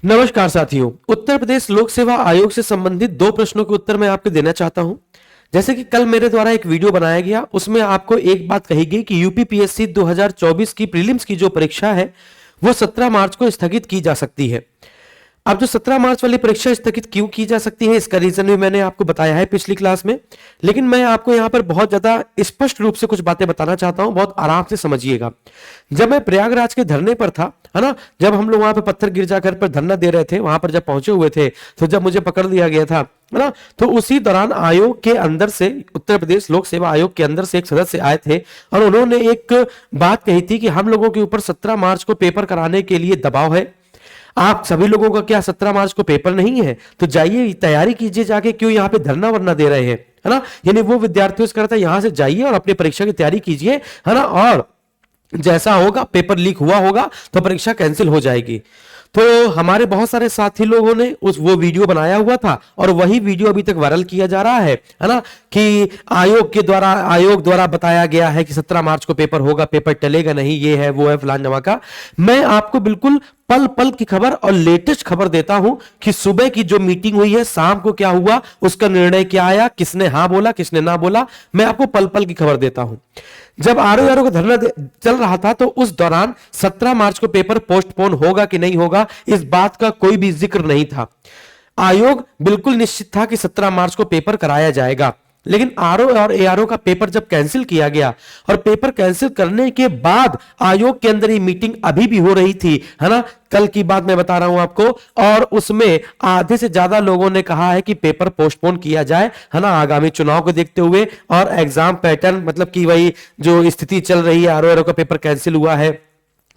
नमस्कार साथियों। उत्तर प्रदेश लोक सेवा आयोग से संबंधित दो प्रश्नों के उत्तर मैं आपको देना चाहता हूं। जैसे कि कल मेरे द्वारा एक वीडियो बनाया गया, उसमें आपको एक बात कही गई कि यूपीपीएससी 2024 की प्रीलिम्स की जो परीक्षा है वो 17 मार्च को स्थगित की जा सकती है। अब जो 17 मार्च वाली परीक्षा स्थगित क्यों की जा सकती है, इसका रीजन भी मैंने आपको बताया है पिछली क्लास में, लेकिन मैं आपको यहां पर बहुत ज्यादा स्पष्ट रूप से कुछ बातें बताना चाहता हूं। बहुत आराम से समझिएगा। जब मैं प्रयागराज के धरने पर था, है ना, जब हम लोग वहां पर पत्थर गिरजा घर पर धरना दे रहे थे, वहां पर जब पहुंचे हुए थे, तो जब मुझे पकड़ लिया गया था, है ना, तो उसी दौरान आयोग के अंदर से, उत्तर प्रदेश लोक सेवा आयोग के अंदर से एक सदस्य आए थे और उन्होंने एक बात कही थी कि हम लोगों के ऊपर 17 मार्च को पेपर कराने के लिए दबाव है। आप सभी लोगों का क्या 17 मार्च को पेपर नहीं है? तो जाइए तैयारी कीजिए जाके, क्यों यहाँ पे धरना वरना दे रहे हैं, है ना। यानी वो विद्यार्थियों से कहता है यहां से जाइए और अपनी परीक्षा की तैयारी कीजिए, है ना, और जैसा होगा, पेपर लीक हुआ होगा तो परीक्षा कैंसिल हो जाएगी। तो हमारे बहुत सारे साथी लोगों ने वो वीडियो बनाया हुआ था और वही वीडियो अभी तक वायरल किया जा रहा है ना, कि आयोग द्वारा बताया गया है कि 17 मार्च को पेपर होगा, पेपर टलेगा नहीं, ये है वो है फलान जमा का। मैं आपको बिल्कुल पल पल की खबर और लेटेस्ट खबर देता हूं कि सुबह की जो मीटिंग हुई है, शाम को क्या हुआ, उसका निर्णय क्या आया, किसने हां बोला किसने ना बोला, मैं आपको पल पल की खबर देता हूं। जब आरओ का धरना चल रहा था तो उस दौरान 17 मार्च को पेपर पोस्टपोन होगा कि नहीं होगा, इस बात का कोई भी जिक्र नहीं था। आयोग बिल्कुल निश्चित था कि 17 मार्च को पेपर कराया जाएगा, लेकिन आरओ और एआरओ का पेपर जब कैंसिल किया गया और पेपर कैंसिल करने के बाद आयोग के अंदर ही मीटिंग अभी भी हो रही थी, है ना, कल की बात मैं बता रहा हूं आपको, और उसमें आधे से ज्यादा लोगों ने कहा है कि पेपर पोस्टपोन किया जाए, है ना, आगामी चुनाव को देखते हुए और एग्जाम पैटर्न, मतलब कि वही जो स्थिति चल रही है, आरओ एआरओ का पेपर कैंसिल हुआ है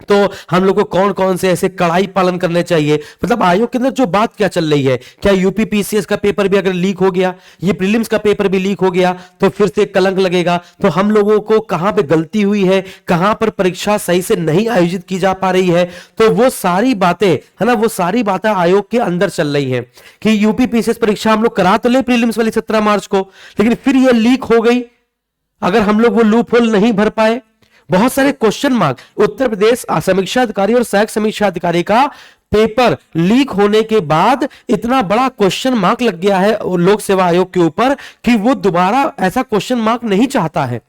तो हम लोग को कौन कौन से ऐसे कड़ाई पालन करने चाहिए। मतलब आयोग के अंदर जो बात क्या चल रही है, क्या यूपीपीसीएस का पेपर भी अगर लीक हो गया, ये प्रीलिम्स का पेपर भी लीक हो गया तो फिर से कलंक लगेगा, तो हम लोगों को कहां पे गलती हुई है, कहां पर परीक्षा सही से नहीं आयोजित की जा पा रही है, तो वो सारी बातें, है ना, वो सारी बातें आयोग के अंदर चल रही है कि यूपीपीसीएस परीक्षा हम लोग करा तो ले प्रीलिम्स वाली 17 मार्च को, लेकिन फिर यह लीक हो गई। अगर हम लोग वो लूप होल नहीं भर पाए, बहुत सारे क्वेश्चन मार्क, उत्तर प्रदेश समीक्षा अधिकारी और सहायक समीक्षा अधिकारी का पेपर लीक होने के बाद इतना बड़ा क्वेश्चन मार्क लग गया है लोक सेवा आयोग के ऊपर कि वो दोबारा ऐसा क्वेश्चन मार्क नहीं चाहता है।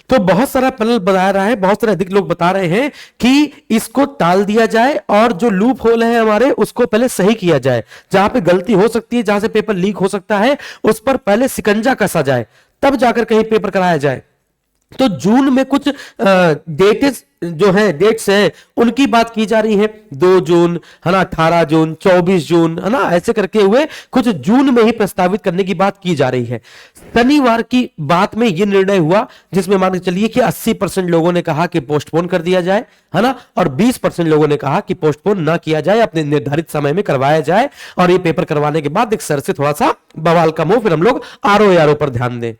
तो बहुत सारा पैनल बता रहा है, बहुत सारे अधिक लोग बता रहे हैं कि इसको टाल दिया जाए और जो लूप होल है हमारे उसको पहले सही किया जाए, जहां पे गलती हो सकती है, जहां से पेपर लीक हो सकता है, उस पर पहले शिकंजा कसा जाए, तब जाकर कहीं पेपर कराया जाए। तो जून में कुछ डेट्स जो है, डेट्स है, उनकी बात की जा रही है, 2 जून, है ना, 18 जून, 24 जून, है ना, ऐसे करके हुए कुछ जून में ही प्रस्तावित करने की बात की जा रही है। शनिवार की बात में यह निर्णय हुआ जिसमें मान के चलिए कि 80% लोगों ने कहा कि पोस्टपोन कर दिया जाए, है ना, और 20% लोगों ने कहा कि पोस्टपोन ना किया जाए, अपने निर्धारित समय में करवाया जाए, और ये पेपर करवाने के बाद एक सर से थोड़ा सा बवाल कम हो, फिर हम लोग आरओ पर ध्यान दें।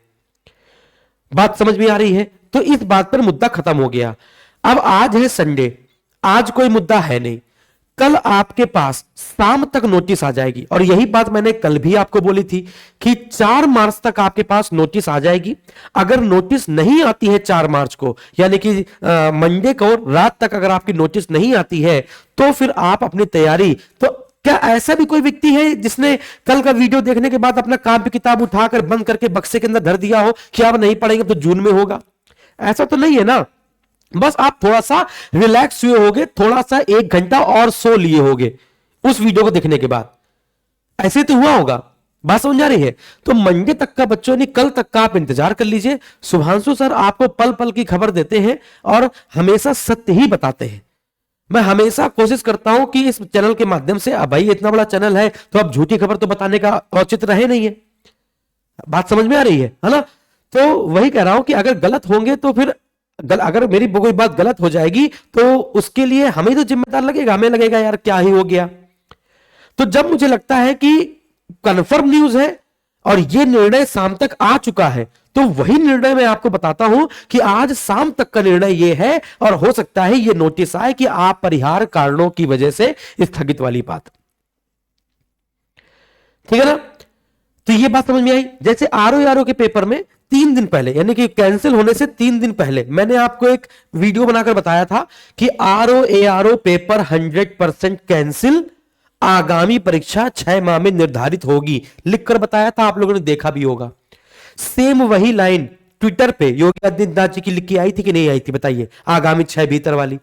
बात समझ में आ रही है? तो इस बात पर मुद्दा खत्म हो गया। अब आज है संडे, आज कोई मुद्दा है नहीं, कल आपके पास शाम तक नोटिस आ जाएगी, और यही बात मैंने कल भी आपको बोली थी कि 4 मार्च तक आपके पास नोटिस आ जाएगी। अगर नोटिस नहीं आती है 4 मार्च को, यानी कि मंडे को रात तक अगर आपकी नोटिस नहीं आती है, तो फिर आप अपनी तैयारी, तो क्या ऐसा भी कोई व्यक्ति है जिसने कल का वीडियो देखने के बाद अपना कॉपी किताब उठाकर बंद करके बक्से के अंदर धर दिया हो कि आप नहीं पढ़ेंगे तो जून में होगा? ऐसा तो नहीं है ना। बस आप थोड़ा सा रिलैक्स हुए होगे, थोड़ा सा 1 घंटा और सो लिए होगे उस वीडियो को देखने के बाद, ऐसे तो हुआ होगा। बात समझ आ रही है? तो मंडे तक का बच्चों ने, कल तक का आप इंतजार कर लीजिए। शुभांशु सर आपको पल पल की खबर देते हैं और हमेशा सत्य ही बताते हैं। मैं हमेशा कोशिश करता हूं कि इस चैनल के माध्यम से, अब भाई इतना बड़ा चैनल है तो अब झूठी खबर तो बताने का औचित्य रहे नहीं है। बात समझ में आ रही है ना? तो वही कह रहा हूं कि अगर गलत होंगे तो फिर अगर मेरी कोई बात गलत हो जाएगी तो उसके लिए हमें तो जिम्मेदार लगेगा, हमें लगेगा यार क्या ही हो गया। तो जब मुझे लगता है कि कंफर्म न्यूज है और यह निर्णय शाम तक आ चुका है, तो वही निर्णय मैं आपको बताता हूं कि आज शाम तक का निर्णय यह है, और हो सकता है यह नोटिस आए कि अपरिहार्य कारणों की वजह से स्थगित वाली बात। ठीक है ना? तो यह बात समझ में आई। जैसे आरओ के पेपर में 3 दिन पहले, यानी कि कैंसिल होने से 3 दिन पहले मैंने आपको एक वीडियो बनाकर बताया था कि आरओ पेपर 100% कैंसिल, आगामी परीक्षा 6 माह में निर्धारित होगी, लिखकर बताया था, आप लोगों ने देखा भी होगा। सेम वही लाइन ट्विटर पे योगी आदित्यनाथ जी की लिख के आई थी कि नहीं आई थी, बताइए, आगामी 6 भीतर वाली।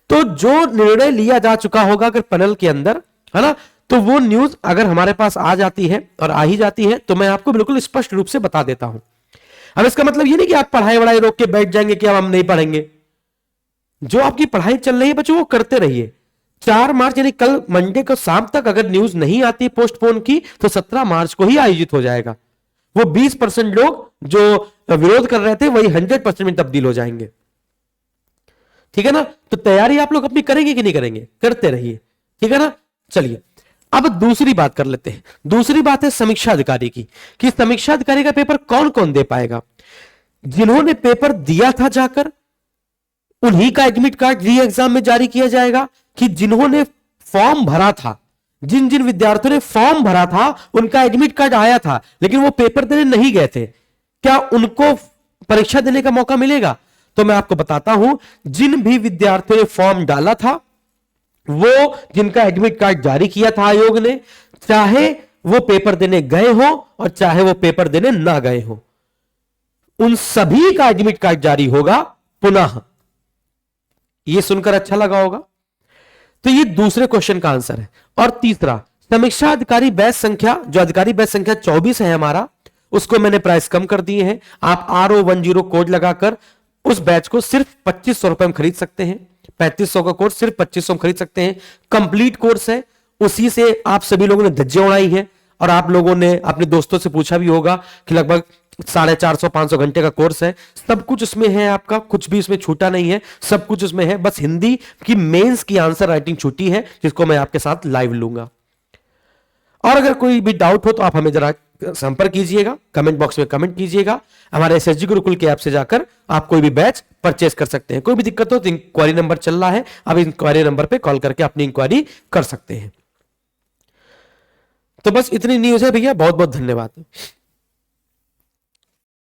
तो जो निर्णय लिया जा चुका होगा अगर पैनल के अंदर, है ना, तो वो न्यूज अगर हमारे पास आ जाती है और आ ही जाती है तो मैं आपको बिल्कुल स्पष्ट रूप से बता देता हूं। अब इसका मतलब ये नहीं कि आप पढ़ाई वढ़ाई रोक के बैठ जाएंगे कि अब हम नहीं पढ़ेंगे। जो आपकी पढ़ाई चल रही है बच्चों वो करते रहिए। 4 मार्च यानी कल मंडे को शाम तक अगर न्यूज नहीं आती पोस्टपोन की तो 17 मार्च को ही आयोजित हो जाएगा। वो 20% लोग जो विरोध कर रहे थे वही 100% में तब्दील हो जाएंगे। ठीक है ना, तो तैयारी आप लोग अपनी करेंगे कि नहीं करेंगे, करते रहिए, ठीक है ना। चलिए अब दूसरी बात कर लेते हैं। दूसरी बात है समीक्षा अधिकारी की, कि समीक्षा अधिकारी का पेपर कौन कौन दे पाएगा। जिन्होंने पेपर दिया था जाकर उन्हीं का एडमिट कार्ड री एग्जाम में जारी किया जाएगा, कि जिन्होंने फॉर्म भरा था, जिन जिन विद्यार्थियों ने फॉर्म भरा था उनका एडमिट कार्ड आया था लेकिन वो पेपर देने नहीं गए थे, क्या उनको परीक्षा देने का मौका मिलेगा? तो मैं आपको बताता हूं, जिन भी विद्यार्थियों ने फॉर्म डाला था, वो जिनका एडमिट कार्ड जारी किया था आयोग ने, चाहे वो पेपर देने गए हो और चाहे वो पेपर देने ना गए हो, उन सभी का एडमिट कार्ड जारी होगा पुनः। ये सुनकर अच्छा लगा होगा। तो ये दूसरे क्वेश्चन का आंसर है। और तीसरा, समीक्षा अधिकारी बैच संख्या, जो अधिकारी बैच संख्या 24 है हमारा, उसको मैंने प्राइस कम कर दिए हैं। आप RO10 कोड लगाकर उस बैच को सिर्फ 2500 रुपए में खरीद सकते हैं। 3500 का कोर्स सिर्फ 2500 में खरीद सकते हैं। कंप्लीट कोर्स है, उसी से आप सभी लोगों ने धज्जियां उड़ाई है और आप लोगों ने अपने दोस्तों से पूछा भी होगा कि लगभग 450-500 घंटे का कोर्स है। सब कुछ उसमें है आपका, कुछ भी उसमें छूटा नहीं है, सब कुछ उसमें है। बस हिंदी की मेंस की आंसर राइटिंग छूटी है, जिसको मैं आपके साथ लाइव लूंगा। और अगर कोई भी डाउट हो तो आप हमें जरा संपर्क कीजिएगा, कमेंट बॉक्स में कमेंट कीजिएगा। हमारे SSG गुरुकुल के ऐप से जाकर आप कोई भी बैच परचेस कर सकते हैं। कोई भी दिक्कत हो तो इंक्वायरी नंबर चल रहा है, आप इंक्वायरी नंबर पे कॉल करके अपनी इंक्वायरी कर सकते हैं। तो बस इतनी न्यूज है भैया, बहुत बहुत धन्यवाद।